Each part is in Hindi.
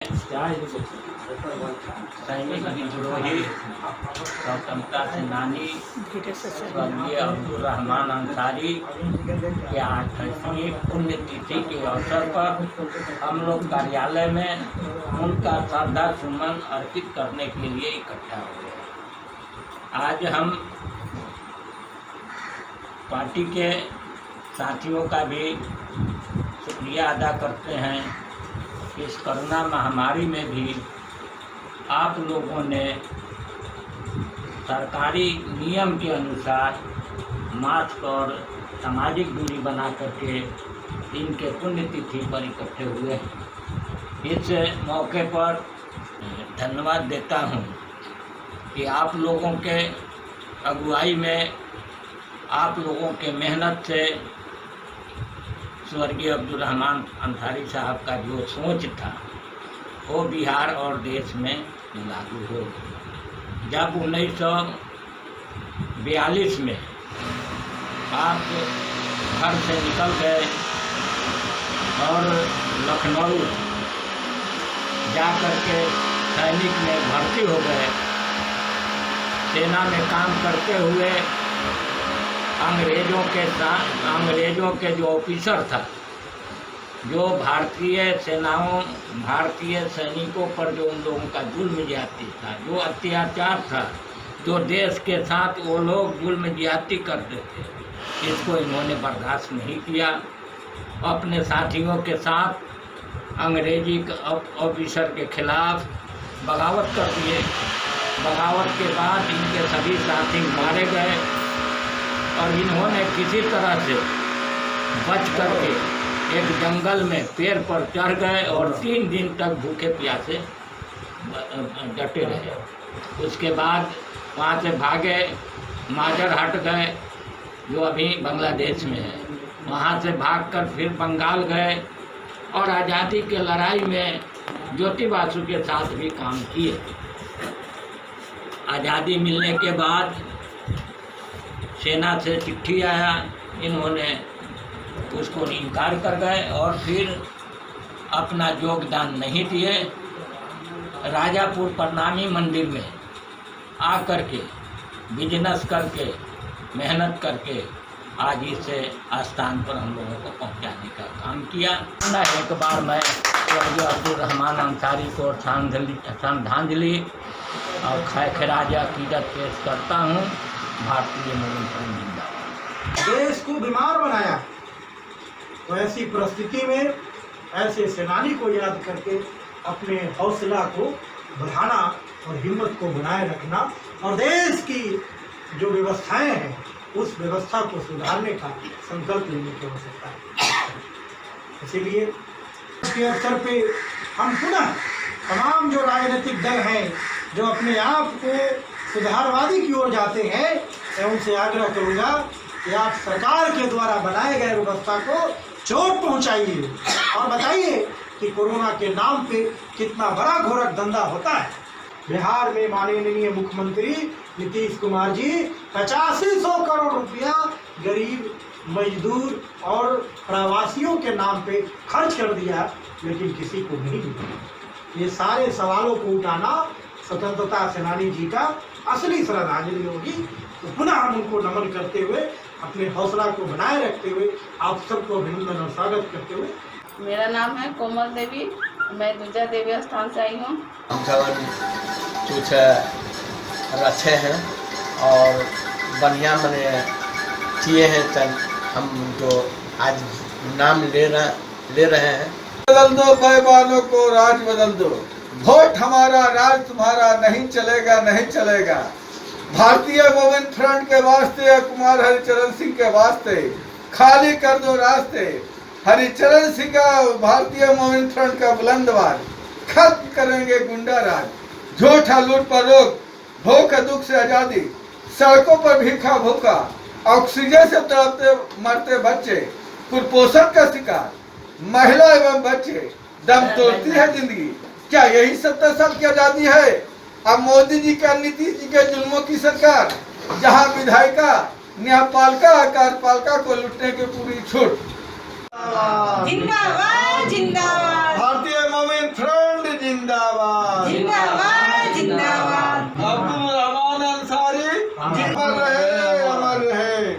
सैनिक विद्रोही स्वतंत्रता सेनानी स्वर्गीय अब्दुल रहमान अंसारी के 28वीं पुण्यतिथि के अवसर पर हम लोग कार्यालय में उनका श्रद्धा सुमन अर्पित करने के लिए इकट्ठा हुए। आज हम पार्टी के साथियों का भी शुक्रिया अदा करते हैं। इस कोरोना महामारी में भी आप लोगों ने सरकारी नियम के अनुसार मास्क और सामाजिक दूरी बना करके इनके पुण्यतिथि पर इकट्ठे हुए। इस मौके पर धन्यवाद देता हूं कि आप लोगों के अगुवाई में, आप लोगों के मेहनत से स्वर्गीय अब्दुल रहमान अंसारी साहब का जो सोच था वो बिहार और देश में लागू हो। जब 1942 में आप घर से निकल गए और लखनऊ जा कर के सैनिक में भर्ती हो गए, सेना में काम करते हुए अंग्रेज़ों के जो ऑफिसर था, जो भारतीय सैनिकों पर जो उन लोगों का जुल्म ज्यादती था, जो अत्याचार था, जो देश के साथ वो लोग जुल्म ज्यादती करते थे, इसको इन्होंने बर्दाश्त नहीं किया। अपने साथियों के साथ अंग्रेजी ऑफिसर के खिलाफ बगावत कर दिए। बगावत के बाद इनके सभी साथी मारे गए और इन्होंने किसी तरह से बच करके एक जंगल में पेड़ पर चढ़ गए और 3 दिन तक भूखे प्यासे डटे रहे। उसके बाद वहाँ से भागे, माजरहाट गए जो अभी बांग्लादेश में है, वहाँ से भागकर फिर बंगाल गए और आज़ादी के लड़ाई में ज्योति बासु के साथ भी काम किए। आज़ादी मिलने के बाद सेना से चिट्ठी आया, इन्होंने उसको इनकार कर गए और फिर अपना योगदान नहीं दिए। राजापुर प्रणामी मंदिर में आकर के बिजनेस करके, मेहनत करके आज इस स्थान पर हम लोगों को पहुंचाने का काम किया। एक बार मैं स्वर्गीय अब्दुल रहमान अंसारी को श्रद्धांजलि और खैराज अकीदत पेश करता हूँ। भारतीय मूल जिंदाबाद। देश को बीमार बनाया, तो ऐसी परिस्थिति में ऐसे सेनानी को याद करके अपने हौसला को बढ़ाना और हिम्मत को बनाए रखना और देश की जो व्यवस्थाएं हैं उस व्यवस्था को सुधारने का संकल्प लेने की आवश्यकता है। इसीलिए इसके अवसर पे हम पुनः तमाम जो राजनीतिक दल हैं जो अपने आप को सुधारवादी की ओर जाते हैं, मैं उनसे आग्रह करूंगा कि आप सरकार के द्वारा बनाए गए व्यवस्था को चोट पहुंचाइए और बताइए कि कोरोना के नाम पे कितना बड़ा घोरक धंधा होता है। बिहार में माननीय मुख्यमंत्री नीतीश कुमार जी 8500 करोड़ रुपया गरीब, मजदूर और प्रवासियों के नाम पे खर्च कर दिया, लेकिन किसी को नहीं मिला। ये सारे सवालों को उठाना स्वतंत्रता सेनानी जी का असली श्रद्धांजलि होगी। तो पुनः हम उनको नमन करते हुए, अपने हौसला को बनाए रखते हुए, आप सबको अभिनंदन और स्वागत करते हुए। मेरा नाम है कोमल देवी, मैं दूजा देवी स्थान से आई हूँ। कुछ अच्छे हैं और बढ़िया मैंने किए हैं, हम जो आज नाम ले रहे हैं। बदल दो बेईमानों को, राज बदल दो, वोट हमारा राज तुम्हारा, नहीं चलेगा नहीं चलेगा। भारतीय मोमिन फ्रंट के वास्ते, कुमार हरिचरण सिंह के वास्ते खाली कर दो रास्ते। हरिचरण सिंह का भारतीय मोमिन फ्रंट का बुलंदबाज, खत्म करेंगे गुंडा राज। झूठा लूट पर रोक, भूख दुख से आजादी, सड़कों पर भीखा भूखा, ऑक्सीजन से तड़पते मरते बच्चे, कुपोषण का शिकार महिला एवं बच्चे, दम तोड़ती है जिंदगी। क्या यही 70 साल की आजादी है? अब मोदी जी का, नीतीश जी के जुल्मों की सरकार, जहां विधायिका, न्यायपालिका, कार्यपालिका को लूटने की पूरी छूट। जिंदाबाद जिंदाबाद। भारतीय मोमिन फ्रंट जिंदाबाद। जिंदाबाद जिंदाबाद। अब्दुल रहमान अंसारी अमर रहे, अमर रहे।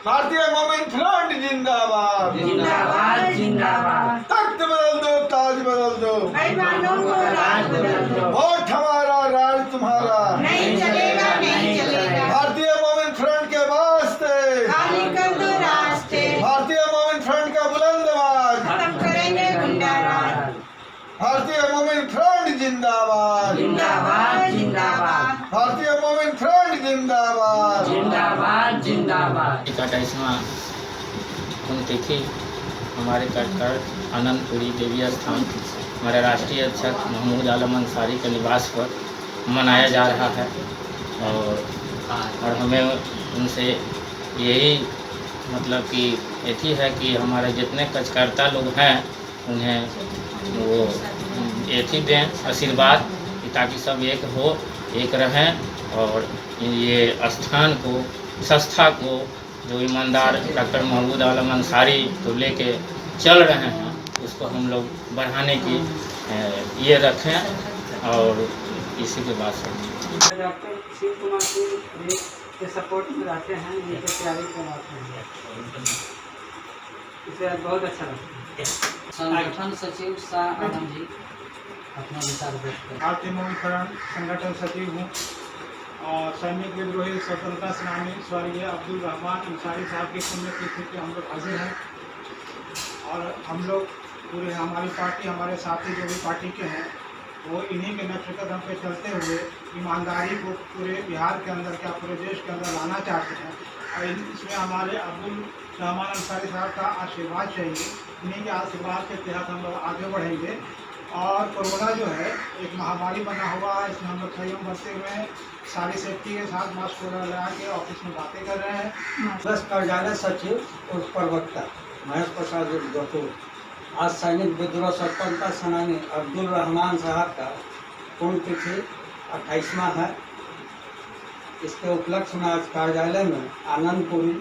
भारतीय मोमिन फ्रंट जिंदाबाद जिंदाबाद जिंदाबाद। तख्त बदल दो, ताज बदल दो, बेईमानों को राज बदल दो। वोट हमारा, राज तुम्हारा, नहीं चलेगा नहीं चलेगा। भारतीय मोमिन फ्रंट के वास्ते खाली कर दो रास्ते। भारतीय मोमिन फ्रंट का बुलंद आवाज, खत्म करेंगे गुंडाराज। भारतीय मोमिन फ्रंट जिंदाबाद जिंदाबाद जिंदाबाद। भारतीय मोमिन फ्रंट जिंदाबाद जिंदाबाद जिंदाबाद। 28वां पुण्यतिथि हमारे कटकर आनंदपुरी देवी स्थान हमारे राष्ट्रीय अध्यक्ष महमूद आलम अंसारी के निवास पर मनाया जा रहा है और हमें उनसे यही मतलब कि यही है कि हमारे जितने कार्यकर्ता लोग हैं उन्हें वो यही दें आशीर्वाद ताकि सब एक हो, एक रहें और ये स्थान को, संस्था को जो ईमानदार डॉक्टर महमूद आलम अंसारी तो लेके चल रहे हैं उसको हम लोग बढ़ाने की ये रखें और इसी के बाद सब डॉक्टर शिव कुमार सिंह के सपोर्ट में रहते हैं, इनके तैयारी करवाते हैं, इसे बहुत अच्छा लगता है। संगठन सचिव शाह आलम जी अपना विचार व्यक्त करें। भारतीय मोमिन फ्रंट संगठन सचिव हूँ और सैनिक विद्रोही स्वतंत्रता सेनानी स्वर्गीय अब्दुल रहमान अंसारी साहब की पुण्यतिथि पे हम लोग हाजिर हैं और हम लोग पूरे हमारी पार्टी, हमारे साथी जो भी पार्टी के हैं वो इन्हीं के नक्श कदम पे चलते हुए ईमानदारी को पूरे बिहार के अंदर, क्या पूरे देश के अंदर लाना चाहते हैं और इसमें हमारे अब्दुल रहमान अंसारी साहब का आशीर्वाद चाहिए। इन्हीं के आशीर्वाद के तहत हम लोग आगे बढ़ेंगे और कोरोना जो है एक महामारी बना हुआ है, इसमें हम लोग संयम बरते हुए सारी सेफ्टी के साथ मास्क वगैरह लगा के ऑफिस में बातें कर रहे हैं। प्लस कार्यालय सचिव और प्रवक्ता महेश प्रसाद गफूर। आज सैनिक विद्रोह स्वतंत्रता सेनानी अब्दुल रहमान साहब का पुण्यतिथि 28वां है। इसके उपलक्ष्य में आज कार्यालय में आनंदपुरी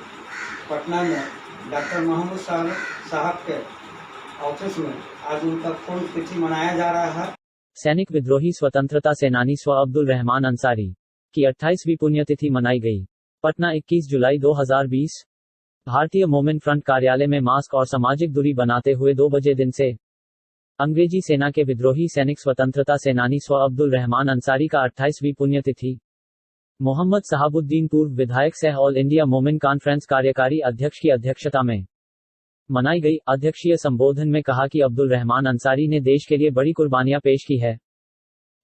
पटना में डॉक्टर महमूद साहब के ऑफिस में आज उनका पुण्यतिथि मनाया जा रहा है। सैनिक विद्रोही स्वतंत्रता सेनानी स्व अब्दुल रहमान अंसारी की 28वीं पुण्यतिथि मनाई गई। पटना 21 जुलाई 2020। भारतीय मोमिन फ्रंट कार्यालय में मास्क और सामाजिक दूरी बनाते हुए 2 बजे दिन से अंग्रेजी सेना के विद्रोही सैनिक स्वतंत्रता सेनानी स्व अब्दुल रहमान अंसारी का 28वीं पुण्यतिथि मोहम्मद सहाबुद्दीन पूर्व विधायक सह ऑल इंडिया मोमिन कॉन्फ्रेंस कार्यकारी अध्यक्ष की अध्यक्षता में मनाई गई। अध्यक्षीय संबोधन में कहा कि अब्दुल रहमान अंसारी ने देश के लिए बड़ी कुर्बानियां पेश की है।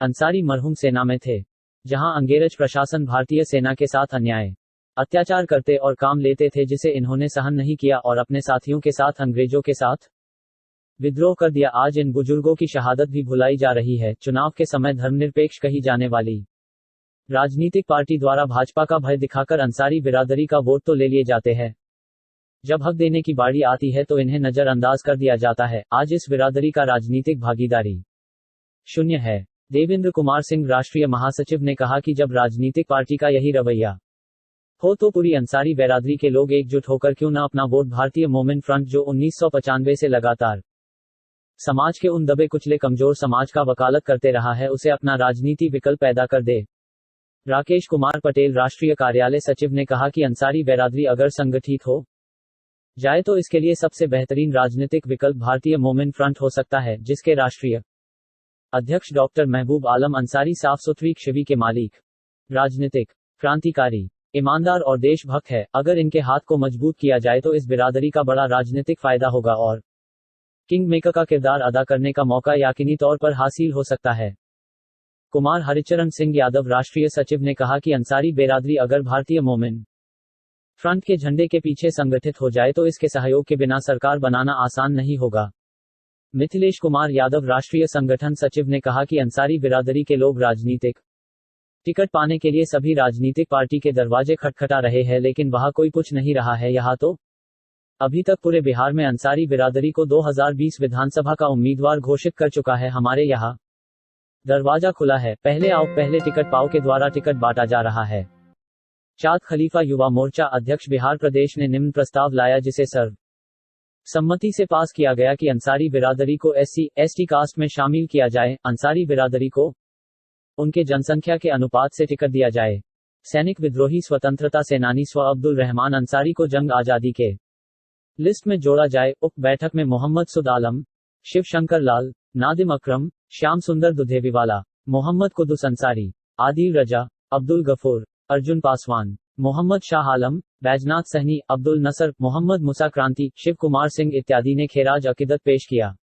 अंसारी मरहूम सेना में थे, जहां अंग्रेज प्रशासन भारतीय सेना के साथ अन्याय, अत्याचार करते और काम लेते थे, जिसे इन्होंने सहन नहीं किया और अपने साथियों के साथ अंग्रेजों के साथ विद्रोह कर दिया। आज इन बुजुर्गों की शहादत भी भुलाई जा रही है। चुनाव के समय धर्मनिरपेक्ष कही जाने वाली राजनीतिक पार्टी द्वारा भाजपा का भय दिखाकर अंसारी बिरादरी का वोट तो ले लिए जाते हैं, जब हक देने की बारी आती है तो इन्हें नजरअंदाज कर दिया जाता है। आज इस बिरादरी का राजनीतिक भागीदारी शून्य है। देवेंद्र कुमार सिंह राष्ट्रीय महासचिव ने कहा कि जब राजनीतिक पार्टी का यही रवैया हो तो पूरी अंसारी बिरादरी के लोग एकजुट होकर क्यों न अपना वोट भारतीय मोमिन फ्रंट, जो 1995 से लगातार समाज के उन दबे कुचले कमजोर समाज का वकालत करते रहा है, उसे अपना राजनीति विकल्प पैदा कर दे। राकेश कुमार पटेल राष्ट्रीय कार्यालय सचिव ने कहा कि अंसारी बिरादरी अगर संगठित हो जाए तो इसके लिए सबसे बेहतरीन राजनीतिक विकल्प भारतीय मोमिन फ्रंट हो सकता है, जिसके राष्ट्रीय अध्यक्ष डॉक्टर महबूब आलम अंसारी साफ सुथरी छवि के मालिक, राजनीतिक क्रांतिकारी, ईमानदार और देशभक्त है। अगर इनके हाथ को मजबूत किया जाए तो इस बिरादरी का बड़ा राजनीतिक फायदा होगा और किंग मेकर का किरदार अदा करने का मौका यकीनी तौर पर हासिल हो सकता है। कुमार हरिचरण सिंह यादव राष्ट्रीय सचिव ने कहा कि अंसारी बिरादरी अगर भारतीय मोमिन फ्रंट के झंडे के पीछे संगठित हो जाए तो इसके सहयोग के बिना सरकार बनाना आसान नहीं होगा। मिथिलेश कुमार यादव राष्ट्रीय संगठन सचिव ने कहा कि अंसारी बिरादरी के लोग राजनीतिक टिकट पाने के लिए सभी राजनीतिक पार्टी के दरवाजे खटखटा रहे हैं, लेकिन वहां कोई पूछ नहीं रहा है। यहाँ तो अभी तक पूरे बिहार में अंसारी बिरादरी को 2020 विधानसभा का उम्मीदवार घोषित कर चुका है। हमारे यहाँ दरवाजा खुला है, पहले आओ पहले टिकट पाओ के द्वारा टिकट बांटा जा रहा है। चाँद खलीफा युवा मोर्चा अध्यक्ष बिहार प्रदेश ने निम्न प्रस्ताव लाया, जिसे सर्व सम्मति से पास किया गया कि अंसारी बिरादरी को SC/ST कास्ट में शामिल किया जाए। अंसारी बिरादरी को उनके जनसंख्या के अनुपात से टिकट दिया जाए। सैनिक विद्रोही स्वतंत्रता सेनानी स्व अब्दुल रहमान अंसारी को जंग आज़ादी के लिस्ट में जोड़ा जाए। उप बैठक में मोहम्मद सुद आलम, शिव शंकर लाल, नादिम अकरम, श्याम सुंदर दुधेवीवाला, मोहम्मद कुदुस अंसारी, आदिल रजा, अब्दुल गफूर, अर्जुन पासवान, मोहम्मद शाह आलम, बैजनाथ सहनी, अब्दुल नसर, मोहम्मद मुसा क्रांति, शिव कुमार सिंह इत्यादि ने खेराज अकीदत पेश किया।